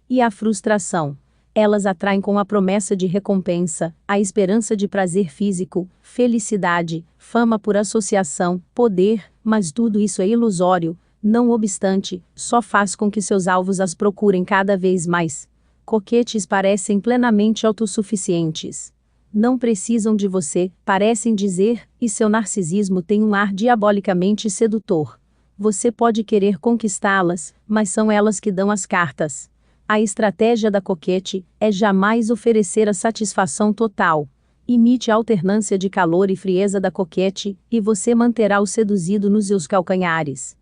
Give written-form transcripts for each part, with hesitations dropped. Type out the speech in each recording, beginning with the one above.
e a frustração. Elas atraem com a promessa de recompensa, a esperança de prazer físico, felicidade, fama por associação, poder, mas tudo isso é ilusório, não obstante, só faz com que seus alvos as procurem cada vez mais. Coquetes parecem plenamente autossuficientes. Não precisam de você, parecem dizer, e seu narcisismo tem um ar diabolicamente sedutor. Você pode querer conquistá-las, mas são elas que dão as cartas. A estratégia da coquete é jamais oferecer a satisfação total. Imite a alternância de calor e frieza da coquete, e você manterá o seduzido nos seus calcanhares.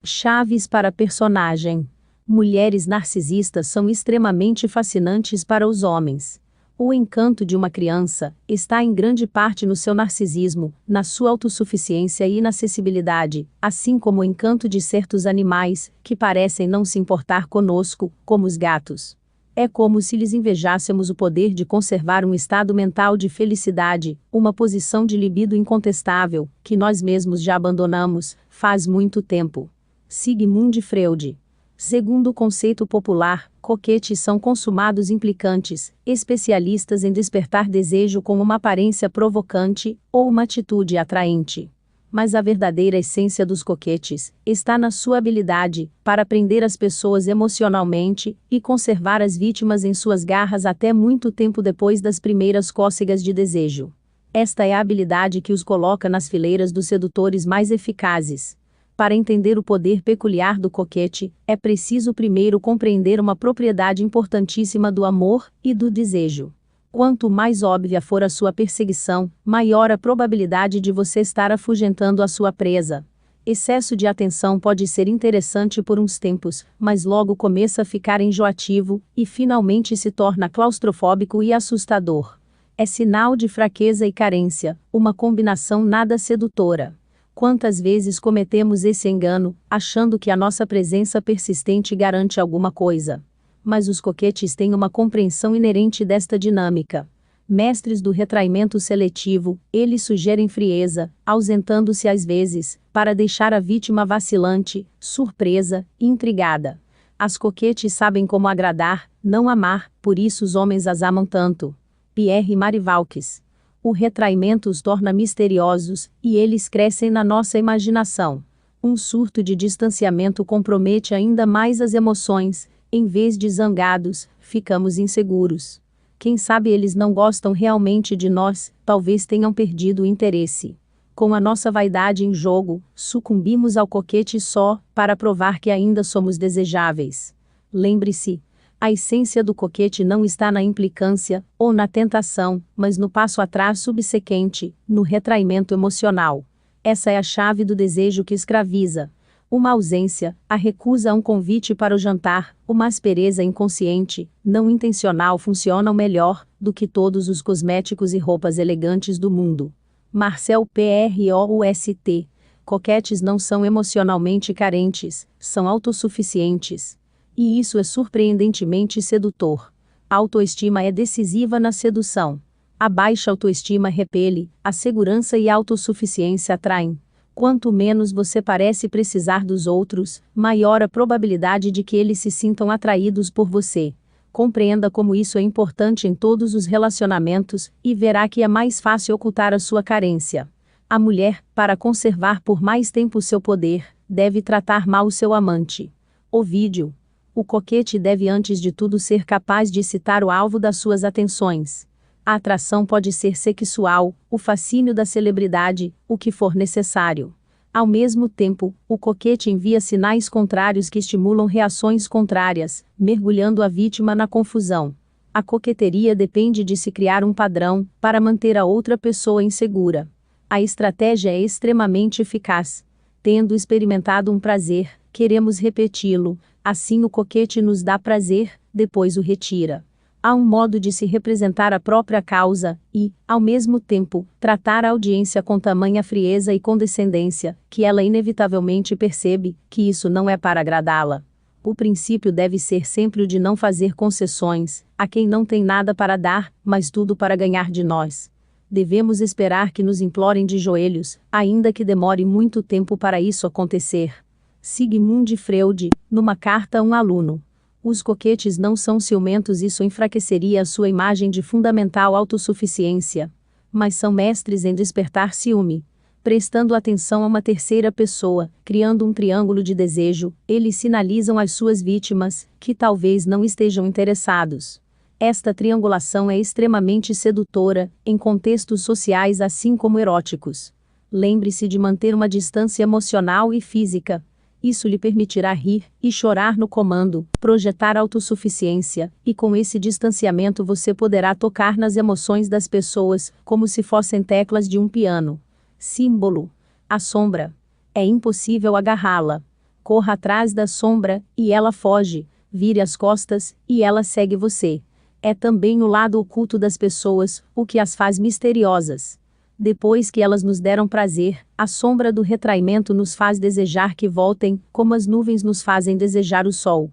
Chaves para personagem. Mulheres narcisistas são extremamente fascinantes para os homens. O encanto de uma criança está em grande parte no seu narcisismo, na sua autossuficiência e inacessibilidade, assim como o encanto de certos animais, que parecem não se importar conosco, como os gatos. É como se lhes invejássemos o poder de conservar um estado mental de felicidade, uma posição de libido incontestável, que nós mesmos já abandonamos, faz muito tempo. Sigmund Freud. Segundo o conceito popular, coquetes são consumados implicantes, especialistas em despertar desejo com uma aparência provocante, ou uma atitude atraente. Mas a verdadeira essência dos coquetes está na sua habilidade para prender as pessoas emocionalmente e conservar as vítimas em suas garras até muito tempo depois das primeiras cócegas de desejo. Esta é a habilidade que os coloca nas fileiras dos sedutores mais eficazes. Para entender o poder peculiar do coquete, é preciso primeiro compreender uma propriedade importantíssima do amor e do desejo. Quanto mais óbvia for a sua perseguição, maior a probabilidade de você estar afugentando a sua presa. Excesso de atenção pode ser interessante por uns tempos, mas logo começa a ficar enjoativo, e finalmente se torna claustrofóbico e assustador. É sinal de fraqueza e carência, uma combinação nada sedutora. Quantas vezes cometemos esse engano, achando que a nossa presença persistente garante alguma coisa? Mas os coquetes têm uma compreensão inerente desta dinâmica. Mestres do retraimento seletivo, eles sugerem frieza, ausentando-se às vezes, para deixar a vítima vacilante, surpresa, intrigada. As coquetes sabem como agradar, não amar, por isso os homens as amam tanto. Pierre Marivalques. O retraimento os torna misteriosos, e eles crescem na nossa imaginação. Um surto de distanciamento compromete ainda mais as emoções, em vez de zangados, ficamos inseguros. Quem sabe eles não gostam realmente de nós, talvez tenham perdido o interesse. Com a nossa vaidade em jogo, sucumbimos ao coquete só, para provar que ainda somos desejáveis. Lembre-se, a essência do coquete não está na implicância, ou na tentação, mas no passo atrás subsequente, no retraimento emocional. Essa é a chave do desejo que escraviza. Uma ausência, a recusa a um convite para o jantar, uma aspereza inconsciente, não intencional funcionam melhor do que todos os cosméticos e roupas elegantes do mundo. Marcel Proust. Coquetes não são emocionalmente carentes, são autossuficientes. E isso é surpreendentemente sedutor. A autoestima é decisiva na sedução. A baixa autoestima repele, a segurança e a autossuficiência atraem. Quanto menos você parece precisar dos outros, maior a probabilidade de que eles se sintam atraídos por você. Compreenda como isso é importante em todos os relacionamentos, e verá que é mais fácil ocultar a sua carência. A mulher, para conservar por mais tempo seu poder, deve tratar mal seu amante. Ovídio. O coquete deve antes de tudo ser capaz de excitar o alvo das suas atenções. A atração pode ser sexual, o fascínio da celebridade, o que for necessário. Ao mesmo tempo, o coquete envia sinais contrários que estimulam reações contrárias, mergulhando a vítima na confusão. A coqueteria depende de se criar um padrão, para manter a outra pessoa insegura. A estratégia é extremamente eficaz. Tendo experimentado um prazer, queremos repeti-lo, assim o coquete nos dá prazer, depois o retira. Há um modo de se representar a própria causa, e, ao mesmo tempo, tratar a audiência com tamanha frieza e condescendência, que ela inevitavelmente percebe que isso não é para agradá-la. O princípio deve ser sempre o de não fazer concessões, a quem não tem nada para dar, mas tudo para ganhar de nós. Devemos esperar que nos implorem de joelhos, ainda que demore muito tempo para isso acontecer. Sigmund Freud, numa carta a um aluno. Os coquetes não são ciumentos, isso enfraqueceria a sua imagem de fundamental autossuficiência. Mas são mestres em despertar ciúme. Prestando atenção a uma terceira pessoa, criando um triângulo de desejo, eles sinalizam às suas vítimas, que talvez não estejam interessados. Esta triangulação é extremamente sedutora, em contextos sociais assim como eróticos. Lembre-se de manter uma distância emocional e física. Isso lhe permitirá rir e chorar no comando, projetar autossuficiência, e com esse distanciamento você poderá tocar nas emoções das pessoas, como se fossem teclas de um piano. Símbolo: a sombra. É impossível agarrá-la. Corra atrás da sombra, e ela foge. Vire as costas, e ela segue você. É também o lado oculto das pessoas, o que as faz misteriosas. Depois que elas nos deram prazer, a sombra do retraimento nos faz desejar que voltem, como as nuvens nos fazem desejar o sol.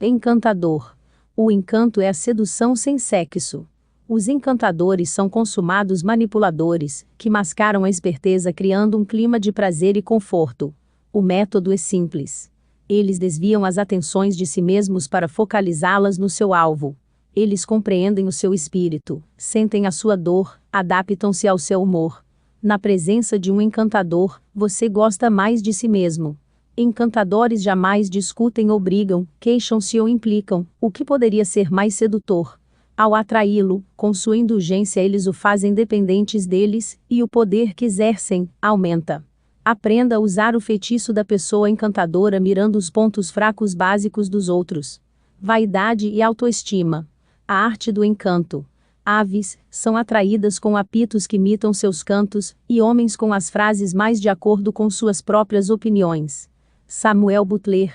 Encantador. O encanto é a sedução sem sexo. Os encantadores são consumados manipuladores, que mascaram a esperteza criando um clima de prazer e conforto. O método é simples. Eles desviam as atenções de si mesmos para focalizá-las no seu alvo. Eles compreendem o seu espírito, sentem a sua dor, adaptam-se ao seu humor. Na presença de um encantador, você gosta mais de si mesmo. Encantadores jamais discutem ou brigam, queixam-se ou implicam, o que poderia ser mais sedutor. Ao atraí-lo, com sua indulgência eles o fazem dependentes deles, e o poder que exercem aumenta. Aprenda a usar o feitiço da pessoa encantadora mirando os pontos fracos básicos dos outros. Vaidade e autoestima. A arte do encanto. Aves são atraídas com apitos que imitam seus cantos, e homens com as frases mais de acordo com suas próprias opiniões. Samuel Butler.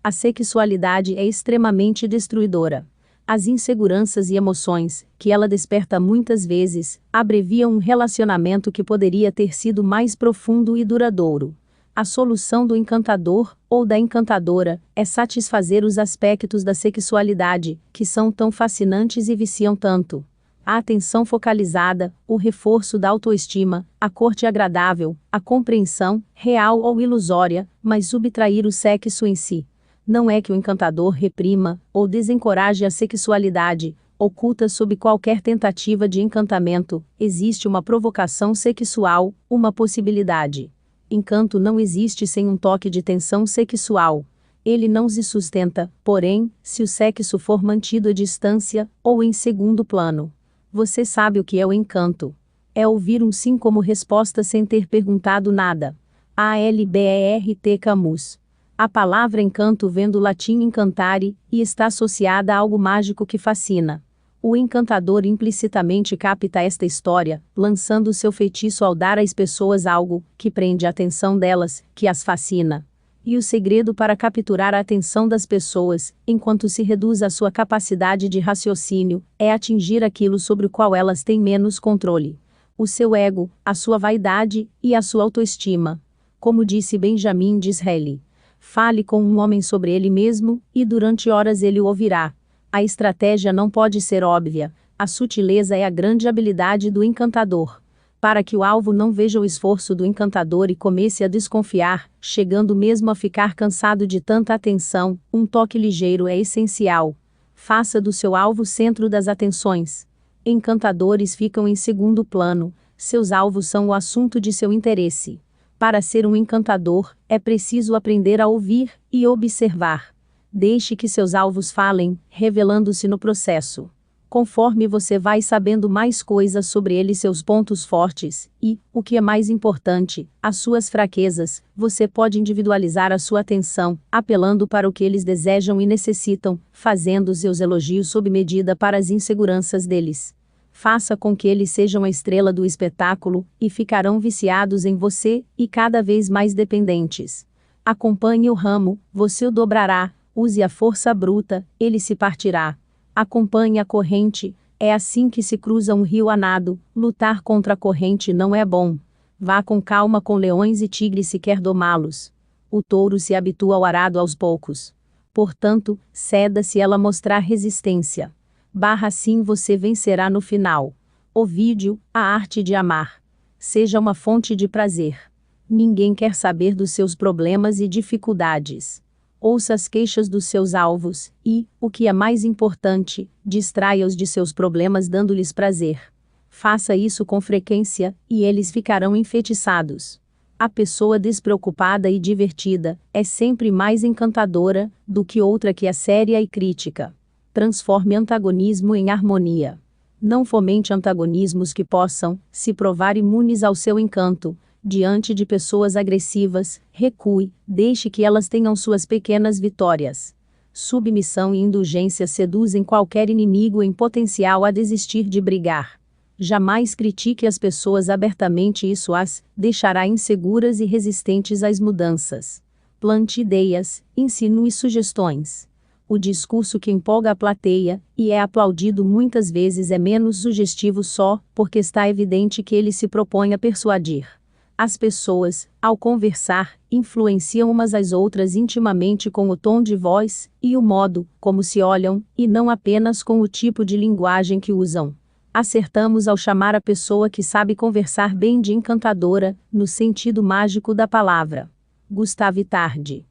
A sexualidade é extremamente destruidora. As inseguranças e emoções, que ela desperta muitas vezes, abreviam um relacionamento que poderia ter sido mais profundo e duradouro. A solução do encantador, ou da encantadora, é satisfazer os aspectos da sexualidade, que são tão fascinantes e viciam tanto. A atenção focalizada, o reforço da autoestima, a corte agradável, a compreensão, real ou ilusória, mas subtrair o sexo em si. Não é que o encantador reprima, ou desencoraje a sexualidade, oculta sob qualquer tentativa de encantamento, existe uma provocação sexual, uma possibilidade. Encanto não existe sem um toque de tensão sexual. Ele não se sustenta, porém, se o sexo for mantido à distância, ou em segundo plano. Você sabe o que é o encanto. É ouvir um sim como resposta sem ter perguntado nada. Albert Camus. A palavra encanto vem do latim incantare, e está associada a algo mágico que fascina. O encantador implicitamente capta esta história, lançando seu feitiço ao dar às pessoas algo que prende a atenção delas, que as fascina. E o segredo para capturar a atenção das pessoas, enquanto se reduz a sua capacidade de raciocínio, é atingir aquilo sobre o qual elas têm menos controle. O seu ego, a sua vaidade e a sua autoestima. Como disse Benjamin Disraeli. Fale com um homem sobre ele mesmo, e durante horas ele o ouvirá. A estratégia não pode ser óbvia, a sutileza é a grande habilidade do encantador. Para que o alvo não veja o esforço do encantador e comece a desconfiar, chegando mesmo a ficar cansado de tanta atenção, um toque ligeiro é essencial. Faça do seu alvo o centro das atenções. Encantadores ficam em segundo plano, seus alvos são o assunto de seu interesse. Para ser um encantador, é preciso aprender a ouvir e observar. Deixe que seus alvos falem, revelando-se no processo. Conforme você vai sabendo mais coisas sobre ele, seus pontos fortes, e, o que é mais importante, as suas fraquezas, você pode individualizar a sua atenção, apelando para o que eles desejam e necessitam, fazendo seus elogios sob medida para as inseguranças deles. Faça com que eles sejam a estrela do espetáculo, e ficarão viciados em você, e cada vez mais dependentes. Acompanhe o ramo, você o dobrará. Use a força bruta, ele se partirá. Acompanhe a corrente, é assim que se cruza um rio a nado, lutar contra a corrente não é bom. Vá com calma com leões e tigres se quer domá-los. O touro se habitua ao arado aos poucos. Portanto, ceda se ela mostrar resistência. Assim você vencerá no final. Ovídio, a arte de amar. Seja uma fonte de prazer. Ninguém quer saber dos seus problemas e dificuldades. Ouça as queixas dos seus alvos e, o que é mais importante, distraia-os de seus problemas dando-lhes prazer. Faça isso com frequência, e eles ficarão enfeitiçados. A pessoa despreocupada e divertida é sempre mais encantadora do que outra que é séria e crítica. Transforme antagonismo em harmonia. Não fomente antagonismos que possam se provar imunes ao seu encanto. Diante de pessoas agressivas, recue, deixe que elas tenham suas pequenas vitórias. Submissão e indulgência seduzem qualquer inimigo em potencial a desistir de brigar. Jamais critique as pessoas abertamente, isso as deixará inseguras e resistentes às mudanças. Plante ideias, insinue sugestões. O discurso que empolga a plateia, e é aplaudido muitas vezes, é menos sugestivo só porque está evidente que ele se propõe a persuadir. As pessoas, ao conversar, influenciam umas às outras intimamente com o tom de voz e o modo como se olham, e não apenas com o tipo de linguagem que usam. Acertamos ao chamar a pessoa que sabe conversar bem de encantadora, no sentido mágico da palavra. Gustave Tardy.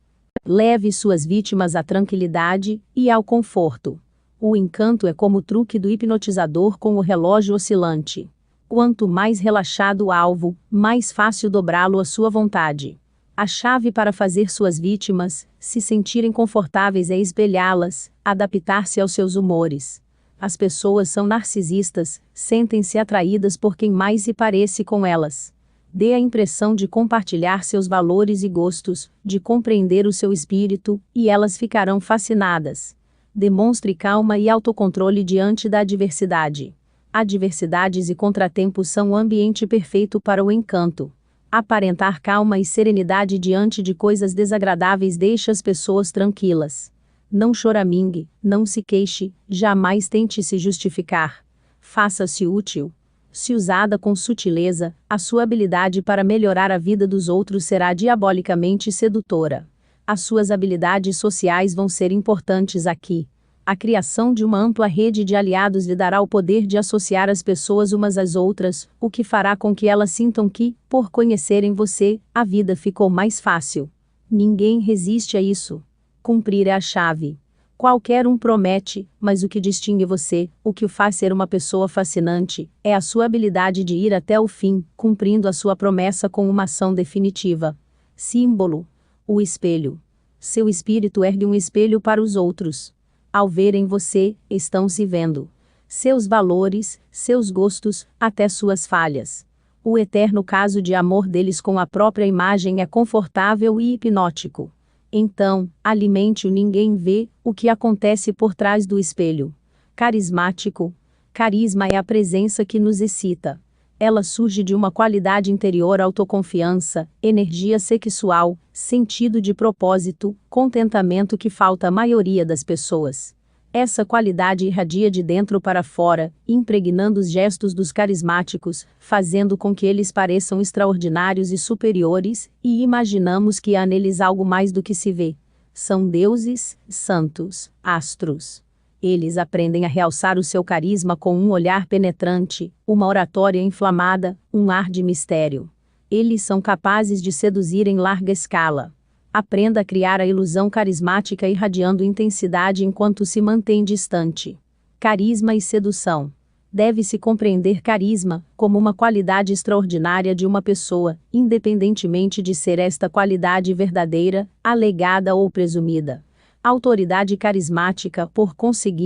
Leve suas vítimas à tranquilidade e ao conforto. O encanto é como o truque do hipnotizador com o relógio oscilante. Quanto mais relaxado o alvo, mais fácil dobrá-lo à sua vontade. A chave para fazer suas vítimas se sentirem confortáveis é espelhá-las, adaptar-se aos seus humores. As pessoas são narcisistas, sentem-se atraídas por quem mais se parece com elas. Dê a impressão de compartilhar seus valores e gostos, de compreender o seu espírito, e elas ficarão fascinadas. Demonstre calma e autocontrole diante da adversidade. Adversidades e contratempos são o ambiente perfeito para o encanto. Aparentar calma e serenidade diante de coisas desagradáveis deixa as pessoas tranquilas. Não choramingue, não se queixe, jamais tente se justificar. Faça-se útil. Se usada com sutileza, a sua habilidade para melhorar a vida dos outros será diabolicamente sedutora. As suas habilidades sociais vão ser importantes aqui. A criação de uma ampla rede de aliados lhe dará o poder de associar as pessoas umas às outras, o que fará com que elas sintam que, por conhecerem você, a vida ficou mais fácil. Ninguém resiste a isso. Cumprir é a chave. Qualquer um promete, mas o que distingue você, o que o faz ser uma pessoa fascinante, é a sua habilidade de ir até o fim, cumprindo a sua promessa com uma ação definitiva. Símbolo: o espelho. Seu espírito ergue um espelho para os outros. Ao verem você, estão se vendo. Seus valores, seus gostos, até suas falhas. O eterno caso de amor deles com a própria imagem é confortável e hipnótico. Então, alimente-o. Ninguém vê o que acontece por trás do espelho. Carismático. Carisma é a presença que nos excita. Ela surge de uma qualidade interior: autoconfiança, energia sexual, sentido de propósito, contentamento que falta à maioria das pessoas. Essa qualidade irradia de dentro para fora, impregnando os gestos dos carismáticos, fazendo com que eles pareçam extraordinários e superiores, e imaginamos que há neles algo mais do que se vê. São deuses, santos, astros. Eles aprendem a realçar o seu carisma com um olhar penetrante, uma oratória inflamada, um ar de mistério. Eles são capazes de seduzir em larga escala. Aprenda a criar a ilusão carismática irradiando intensidade enquanto se mantém distante. Carisma e sedução. Deve-se compreender carisma como uma qualidade extraordinária de uma pessoa, independentemente de ser esta qualidade verdadeira, alegada ou presumida. Autoridade carismática, por conseguinte,